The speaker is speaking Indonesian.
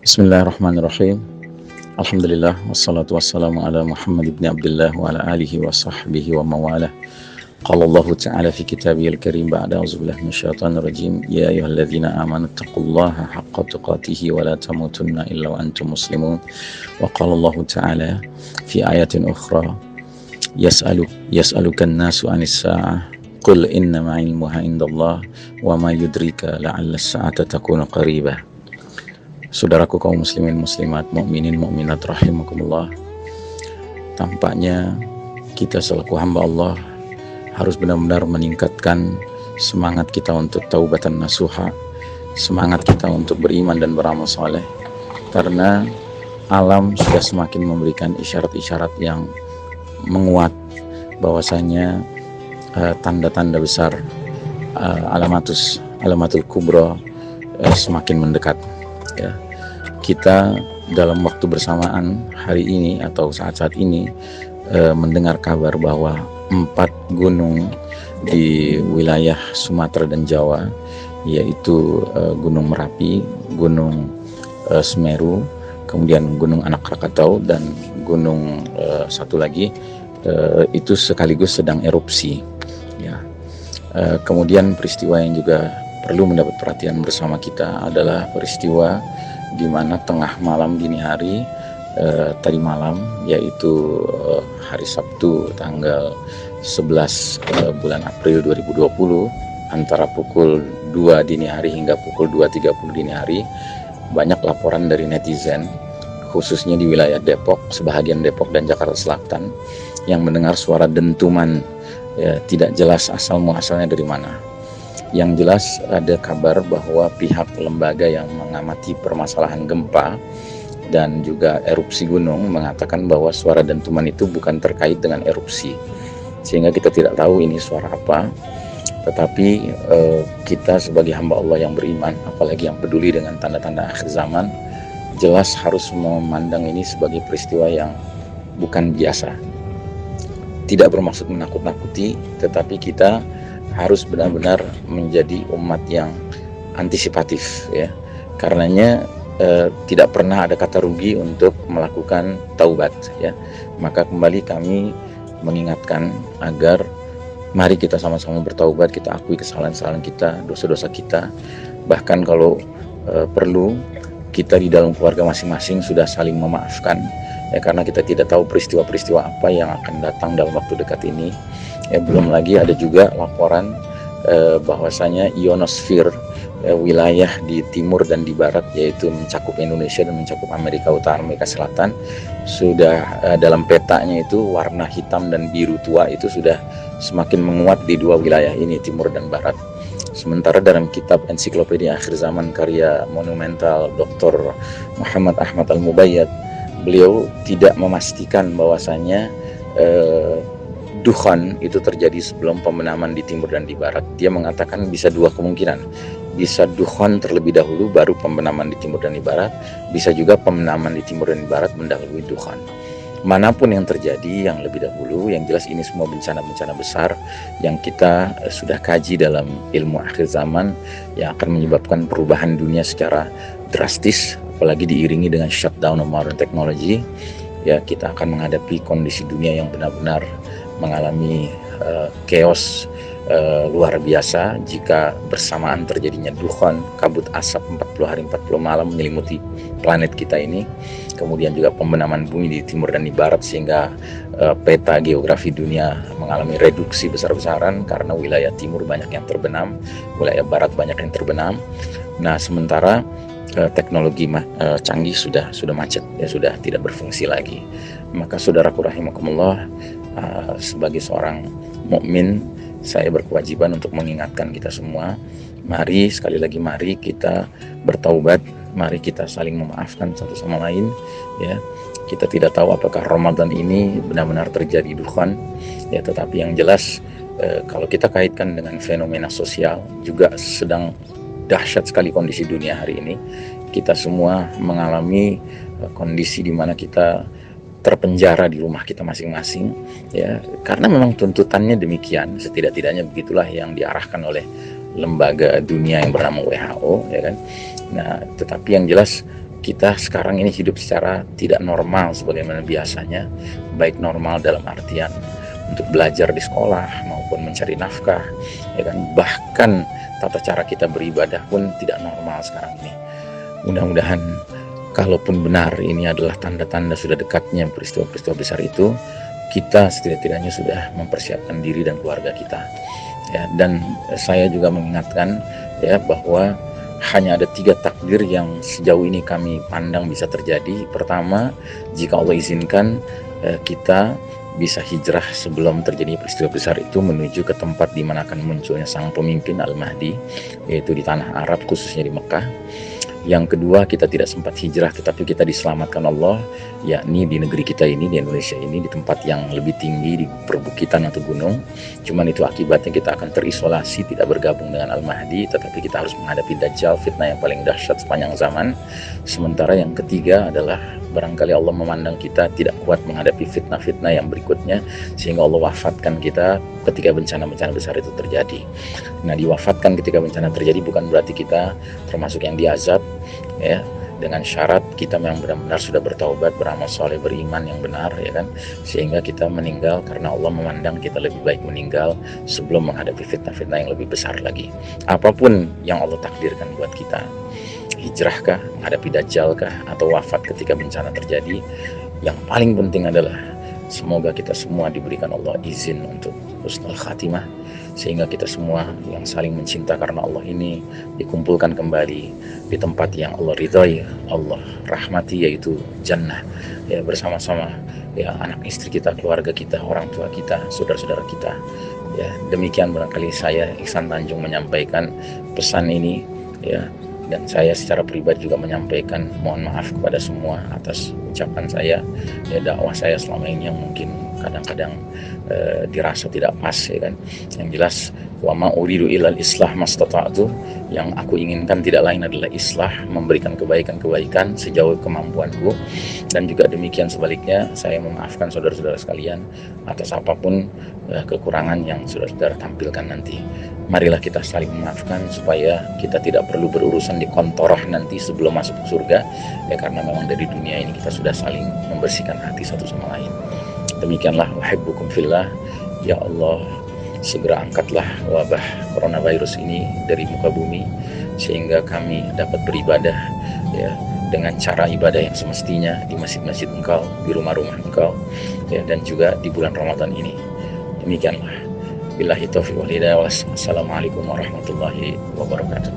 Bismillahirrahmanirrahim. Alhamdulillah wassalatu wassalamu ala Muhammad ibn Abdullah wa ala alihi wa sahbihi wa mawalah. Qala Allah Ta'ala fi kitabihil karim ba'da auzubillahi minasyaitonir rajim. Ya ayyuhalladzina amanu taqullaha haqqa tuqatih wa la tamutunna illa wa antum muslimun. Wa qala Allah Ta'ala fi ayatin ukhra yas'alukan nasu 'anis sa'ah qul innama 'ilmuha indallah wa ma yudrika la'alla as-sa'ata takunu qaribah. Saudaraku kaum muslimin muslimat, mukminin mukminat rahimakumullah. Tampaknya kita selaku hamba Allah harus benar-benar meningkatkan semangat kita untuk taubatan nasuha, semangat kita untuk beriman dan beramal saleh, karena alam sudah semakin memberikan isyarat-isyarat yang menguat bahwasanya tanda-tanda besar alamatul kubra semakin mendekat. Ya, kita dalam waktu bersamaan hari ini atau saat-saat ini mendengar kabar bahwa 4 gunung di wilayah Sumatera dan Jawa, yaitu Gunung Merapi, Gunung Semeru, kemudian Gunung Anak Krakatau, dan gunung satu lagi itu sekaligus sedang erupsi. Ya, kemudian peristiwa yang juga perlu mendapat perhatian bersama kita adalah peristiwa di mana tengah malam dini hari tadi malam, yaitu hari Sabtu tanggal 11 bulan April 2020, antara pukul 2 dini hari hingga pukul 2.30 dini hari, banyak laporan dari netizen khususnya di wilayah Depok, sebahagian Depok dan Jakarta Selatan, yang mendengar suara dentuman, ya, tidak jelas asal muasalnya dari mana. Yang jelas ada kabar bahwa pihak lembaga yang mengamati permasalahan gempa dan juga erupsi gunung mengatakan bahwa suara dentuman itu bukan terkait dengan erupsi, sehingga kita tidak tahu ini suara apa. Tetapi kita sebagai hamba Allah yang beriman, apalagi yang peduli dengan tanda-tanda akhir zaman, jelas harus memandang ini sebagai peristiwa yang bukan biasa. Tidak bermaksud menakut-nakuti, tetapi kita harus benar-benar menjadi umat yang antisipatif, ya. Karenanya tidak pernah ada kata rugi untuk melakukan taubat, ya. Maka kembali kami mengingatkan agar mari kita sama-sama bertaubat, kita akui kesalahan-kesalahan kita, dosa-dosa kita. Bahkan kalau perlu, kita di dalam keluarga masing-masing sudah saling memaafkan, ya, karena kita tidak tahu peristiwa-peristiwa apa yang akan datang dalam waktu dekat ini. Ya, belum lagi ada juga laporan bahwasanya ionosfer, wilayah di timur dan di barat, yaitu mencakup Indonesia dan mencakup Amerika Utara, Amerika Selatan, sudah dalam petanya itu warna hitam dan biru tua itu sudah semakin menguat di dua wilayah ini, timur dan barat. Sementara dalam kitab Ensiklopedia Akhir Zaman karya monumental Dr. Muhammad Ahmad Al-Mubayyad, beliau tidak memastikan bahwasanya Dukhan itu terjadi sebelum pembenaman di timur dan di barat. Dia mengatakan bisa dua kemungkinan. Bisa Dukhan terlebih dahulu baru pembenaman di timur dan di barat. Bisa juga pembenaman di timur dan di barat mendahului Dukhan. Manapun yang terjadi, yang lebih dahulu, yang jelas ini semua bencana-bencana besar yang kita sudah kaji dalam ilmu akhir zaman, yang akan menyebabkan perubahan dunia secara drastis, apalagi diiringi dengan shutdown of modern technology. Ya, kita akan menghadapi kondisi dunia yang benar-benar mengalami chaos luar biasa jika bersamaan terjadinya dukhan, kabut asap 40 hari 40 malam menyelimuti planet kita ini. Kemudian juga pembenaman bumi di timur dan di barat, sehingga peta geografi dunia mengalami reduksi besar-besaran karena wilayah timur banyak yang terbenam, wilayah barat banyak yang terbenam. Nah, sementara teknologi canggih sudah macet, ya, sudah tidak berfungsi lagi. Maka saudaraku rahimakumullah, sebagai seorang mukmin, saya berkewajiban untuk mengingatkan kita semua, mari sekali lagi, mari kita bertaubat, mari kita saling memaafkan satu sama lain, ya. Kita tidak tahu apakah Ramadan ini benar-benar terjadi dukhan, ya, tetapi yang jelas kalau kita kaitkan dengan fenomena sosial, juga sedang dahsyat sekali kondisi dunia hari ini. Kita semua mengalami kondisi di mana kita terpenjara di rumah kita masing-masing, ya, karena memang tuntutannya demikian. Setidak-tidaknya begitulah yang diarahkan oleh lembaga dunia yang bernama WHO, ya kan. Nah, tetapi yang jelas kita sekarang ini hidup secara tidak normal sebagaimana biasanya, baik normal dalam artian untuk belajar di sekolah maupun mencari nafkah, ya kan, bahkan tata cara kita beribadah pun tidak normal sekarang ini. Mudah-mudahan kalaupun benar ini adalah tanda-tanda sudah dekatnya peristiwa-peristiwa besar itu, kita setidak-tidaknya sudah mempersiapkan diri dan keluarga kita, ya. Dan saya juga mengingatkan, ya, bahwa hanya ada 3 takdir yang sejauh ini kami pandang bisa terjadi. Pertama, jika Allah izinkan, kita bisa hijrah sebelum terjadi peristiwa besar itu menuju ke tempat di mana akan munculnya sang pemimpin Al-Mahdi, yaitu di tanah Arab, khususnya di Mekah. Yang kedua, kita tidak sempat hijrah tetapi kita diselamatkan Allah, yakni di negeri kita ini, di Indonesia ini, di tempat yang lebih tinggi, di perbukitan atau gunung. Cuman itu akibatnya kita akan terisolasi, tidak bergabung dengan Al-Mahdi, tetapi kita harus menghadapi Dajjal, fitnah yang paling dahsyat sepanjang zaman. Sementara yang ketiga adalah barangkali Allah memandang kita tidak kuat menghadapi fitnah-fitnah yang berikutnya, sehingga Allah wafatkan kita ketika bencana-bencana besar itu terjadi. Nah, diwafatkan ketika bencana terjadi bukan berarti kita termasuk yang diazab, ya, dengan syarat kita memang benar-benar sudah bertaubat, beramal soleh, beriman yang benar, ya kan, sehingga kita meninggal karena Allah memandang kita lebih baik meninggal sebelum menghadapi fitnah-fitnah yang lebih besar lagi. Apapun yang Allah takdirkan buat kita, hijrahkah, menghadapi Dajjalkah, atau wafat ketika bencana terjadi, yang paling penting adalah semoga kita semua diberikan Allah izin untuk husnul khatimah, sehingga kita semua yang saling mencinta karena Allah ini dikumpulkan kembali di tempat yang Allah ridhai, Allah rahmati, yaitu jannah, ya, bersama-sama, ya, anak istri kita, keluarga kita, orang tua kita, saudara-saudara kita, ya. Demikian barangkali saya, Ihsan Tanjung, menyampaikan pesan ini, ya. Dan saya secara pribadi juga menyampaikan mohon maaf kepada semua atas ucapan saya, ya, dakwah saya selama ini yang mungkin kadang-kadang dirasa tidak pas, ya kan. Yang jelas, wa ma uridu ilal islah mastata'tu, yang aku inginkan tidak lain adalah islah, memberikan kebaikan-kebaikan sejauh kemampuanku. Dan juga demikian sebaliknya, saya memaafkan saudara-saudara sekalian atas apapun kekurangan yang saudara-saudara tampilkan nanti. Marilah kita saling memaafkan supaya kita tidak perlu berurusan di kontoroh nanti sebelum masuk ke surga, ya, karena memang dari dunia ini kita sudah saling membersihkan hati satu sama lain. Demikianlah, uhibbukum fillah. Ya Allah, segera angkatlah wabah coronavirus ini dari muka bumi sehingga kami dapat beribadah, ya, dengan cara ibadah yang semestinya di masjid-masjid Engkau, di rumah-rumah Engkau, ya, dan juga di bulan Ramadan ini. Demikianlah. Billahi taufiq wal hidayah. Wassalamualaikum warahmatullahi wabarakatuh.